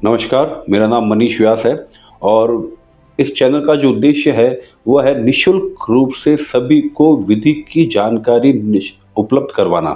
नमस्कार, मेरा नाम मनीष व्यास है और इस चैनल का जो उद्देश्य है, वो है निःशुल्क रूप से सभी को विधि की जानकारी उपलब्ध करवाना।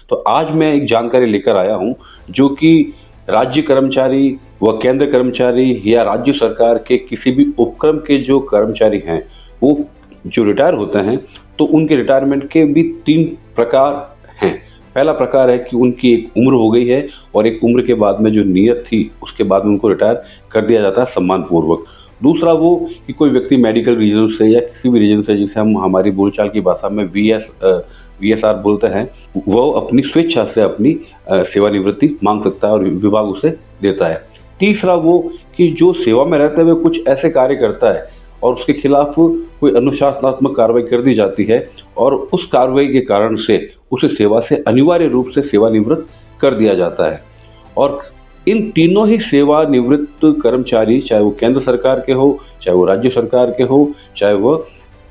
तो आज मैं एक जानकारी लेकर आया हूँ, जो कि राज्य कर्मचारी व केंद्र कर्मचारी या राज्य सरकार के किसी भी उपक्रम के जो कर्मचारी हैं, वो जो रिटायर होते हैं, तो उनके रिटायरमेंट के भी 3 प्रकार हैं। पहला प्रकार है कि उनकी एक उम्र हो गई है और एक उम्र के बाद में जो नियत थी, उसके बाद में उनको रिटायर कर दिया जाता है सम्मानपूर्वक। दूसरा वो कि कोई व्यक्ति मेडिकल रीज़न से या किसी भी रीज़न से, जिसे हम हमारी बोलचाल की भाषा में वीएसआर बोलते हैं, वो अपनी स्वेच्छा से अपनी सेवानिवृत्ति माँग सकता है और विभाग उसे देता है। तीसरा वो कि जो सेवा में रहते हुए कुछ ऐसे कार्य करता है और उसके खिलाफ कोई अनुशासनात्मक कार्रवाई कर दी जाती है और उस कार्रवाई के कारण से उसे सेवा से अनिवार्य रूप से सेवानिवृत्त कर दिया जाता है। और इन तीनों ही सेवानिवृत्त कर्मचारी, चाहे वो केंद्र सरकार के हो, चाहे वो राज्य सरकार के हो, चाहे वो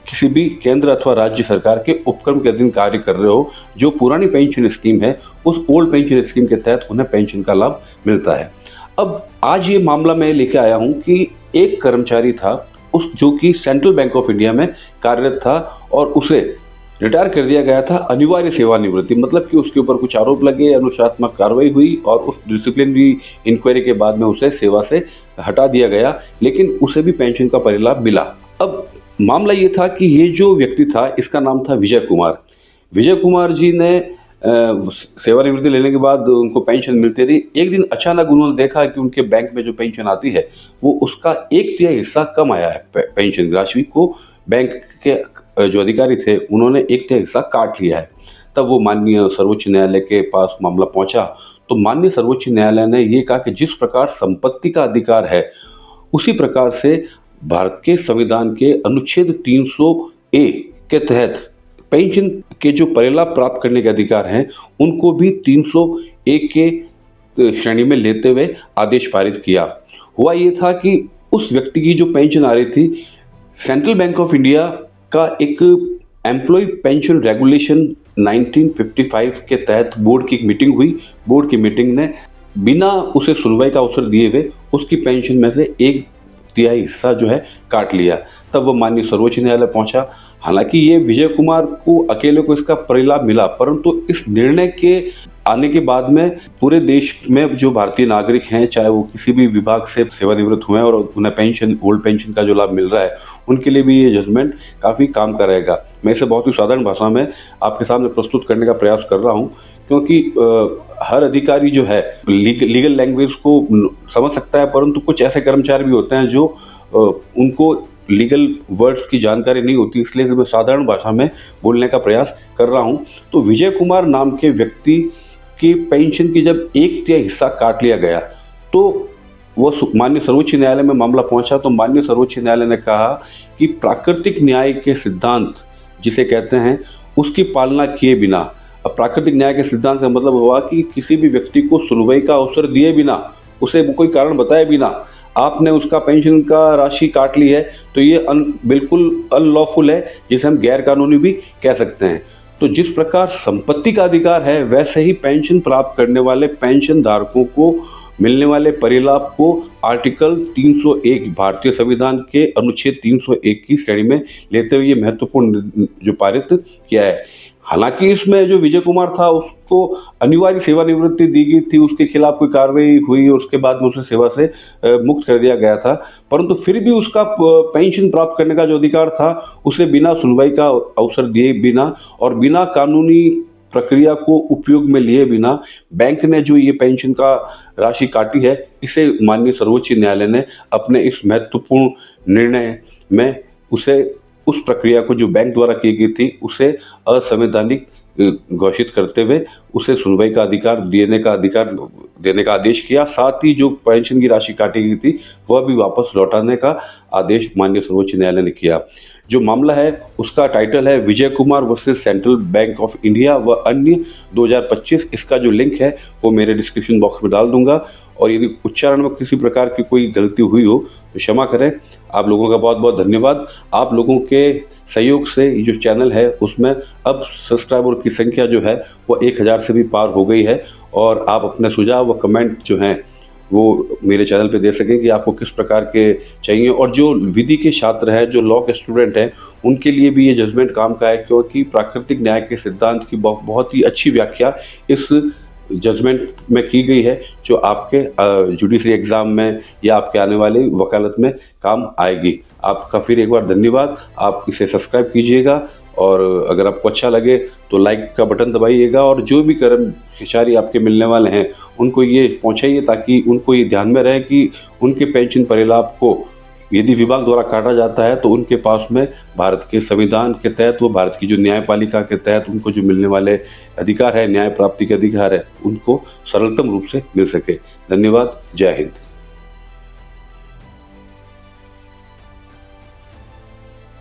किसी भी केंद्र अथवा राज्य सरकार के उपक्रम के अधीन कार्य कर रहे हो, जो पुरानी पेंशन स्कीम है, उस ओल्ड पेंशन स्कीम के तहत उन्हें पेंशन का लाभ मिलता है। अब आज ये मामला मैं लेके आया हूँ कि एक कर्मचारी था, जो कि सेंट्रल बैंक ऑफ इंडिया में कार्यरत था और उसे रिटायर कर दिया गया था अनिवार्य सेवानिवृत्ति, मतलब कि उसके ऊपर कुछ आरोप लगे, अनुशासनात्मक कार्रवाई हुई और उस डिसिप्लिनरी इंक्वायरी के बाद में उसे सेवा से हटा दिया गया, लेकिन उसे भी पेंशन का परिलाभ मिला। अब मामला ये था कि ये जो व्यक्ति था, इसका नाम था विजय कुमार। विजय कुमार जी ने सेवानिवृत्ति लेने के बाद उनको पेंशन मिलती रही। एक दिन अचानक उन्होंने देखा कि उनके बैंक में जो पेंशन आती है, वो उसका 1/3 हिस्सा कम आया है। पेंशन राशि को बैंक के जो अधिकारी थे, उन्होंने 1/3 हिस्सा काट लिया है। तब वो माननीय सर्वोच्च न्यायालय के पास मामला पहुंचा, तो माननीय सर्वोच्च न्यायालय ने ये कहा कि जिस प्रकार संपत्ति का अधिकार है, उसी प्रकार से भारत के संविधान के अनुच्छेद 300A के तहत पेंशन के जो परिलाभ प्राप्त करने के अधिकार हैं, उनको भी 300A के श्रेणी में लेते हुए आदेश पारित किया। हुआ ये था कि उस व्यक्ति की जो पेंशन आ रही थी, सेंट्रल बैंक ऑफ इंडिया का एक एम्प्लॉय पेंशन रेगुलेशन 1955 के तहत बोर्ड की एक मीटिंग हुई। बोर्ड की मीटिंग ने बिना उसे सुनवाई का अवसर दिए हुए उसकी पेंशन में से 1/3 हिस्सा जो है काट लिया। तब वो माननीय सर्वोच्च न्यायालय पहुंचा। हालांकि ये विजय कुमार को अकेले को इसका परिलाभ मिला, परंतु इस निर्णय के आने के बाद में पूरे देश में जो भारतीय नागरिक हैं, चाहे वो किसी भी विभाग से सेवानिवृत्त हुए और उन्हें पेंशन, ओल्ड पेंशन का जो लाभ मिल रहा है, उनके लिए भी ये जजमेंट काफ़ी काम का रहेगा। मैं इसे बहुत ही साधारण भाषा में आपके सामने प्रस्तुत करने का प्रयास कर रहा हूँ, क्योंकि हर अधिकारी जो है लीगल लैंग्वेज को समझ सकता है, परंतु कुछ ऐसे कर्मचारी भी होते हैं जो उनको लीगल वर्ड्स की जानकारी नहीं होती, इसलिए मैं साधारण भाषा में बोलने का प्रयास कर रहा हूँ। तो विजय कुमार नाम के व्यक्ति की पेंशन की जब 1/3 हिस्सा काट लिया गया, तो वो माननीय सर्वोच्च न्यायालय में मामला पहुंचा। तो माननीय सर्वोच्च न्यायालय ने कहा कि प्राकृतिक न्याय के सिद्धांत जिसे कहते हैं, उसकी पालना किए बिना, अब प्राकृतिक न्याय के सिद्धांत का मतलब हुआ कि किसी भी व्यक्ति को सुनवाई का अवसर दिए बिना, उसे कोई कारण बताए बिना आपने उसका पेंशन का राशि काट ली है, तो ये बिल्कुल अनलॉफुल है, जिसे हम गैर कानूनी भी कह सकते हैं। तो जिस प्रकार संपत्ति का अधिकार है, वैसे ही पेंशन प्राप्त करने वाले पेंशन धारकों को मिलने वाले परिलाभ को आर्टिकल 301 भारतीय संविधान के अनुच्छेद 301 की श्रेणी में लेते हुए ये महत्वपूर्ण जो पारित किया है। हालांकि इसमें जो विजय कुमार था, उसको अनिवार्य सेवानिवृत्ति दी गई थी, उसके खिलाफ कोई कार्रवाई हुई और उसके बाद में उसे सेवा से मुक्त कर दिया गया था, परंतु फिर भी उसका पेंशन प्राप्त करने का जो अधिकार था, उसे बिना सुनवाई का अवसर दिए बिना और बिना कानूनी प्रक्रिया को उपयोग में लिए बिना बैंक ने जो ये पेंशन का राशि काटी है, इसे माननीय सर्वोच्च न्यायालय ने अपने इस महत्वपूर्ण निर्णय में उसे उस प्रक्रिया को जो बैंक द्वारा की गई थी, उसे असंवैधानिक घोषित करते हुए उसे सुनवाई का अधिकार देने का आदेश किया। साथ ही जो पेंशन की राशि काटी गई थी, वह भी वापस लौटाने का आदेश माननीय सर्वोच्च न्यायालय ने किया। जो मामला है, उसका टाइटल है Vijay Kumar versus Central Bank of India व अन्य 2025। इसका जो लिंक है वो मेरे डिस्क्रिप्शन बॉक्स में डाल दूंगा, और यदि उच्चारण में किसी प्रकार की कोई गलती हुई हो तो क्षमा करें। आप लोगों का बहुत बहुत धन्यवाद। आप लोगों के सहयोग से ये जो चैनल है, उसमें अब सब्सक्राइबर की संख्या जो है वो 1000 से भी पार हो गई है, और आप अपने सुझाव व कमेंट जो हैं वो मेरे चैनल पे दे सकें कि आपको किस प्रकार के चाहिए। और जो विधि के छात्र हैं, जो लॉ के स्टूडेंट हैं, उनके लिए भी ये जजमेंट काम का है, क्योंकि प्राकृतिक न्याय के सिद्धांत की बहुत ही अच्छी व्याख्या इस जजमेंट में की गई है, जो आपके जुडिशरी एग्ज़ाम में या आपके आने वाली वकालत में काम आएगी। आपका फिर एक बार धन्यवाद। आप इसे सब्सक्राइब कीजिएगा, और अगर आपको अच्छा लगे तो लाइक का बटन दबाइएगा, और जो भी कर्मचारी आपके मिलने वाले हैं उनको ये पहुँचाइए, ताकि उनको ये ध्यान में रहे कि उनके पेंशन परिलाभ को यदि विभाग द्वारा काटा जाता है तो उनके पास में भारत के संविधान के तहत, वो भारत की जो न्यायपालिका के तहत उनको जो मिलने वाले अधिकार है, न्याय प्राप्ति के अधिकार है, उनको सरलतम रूप से मिल सके। धन्यवाद। जय हिंद।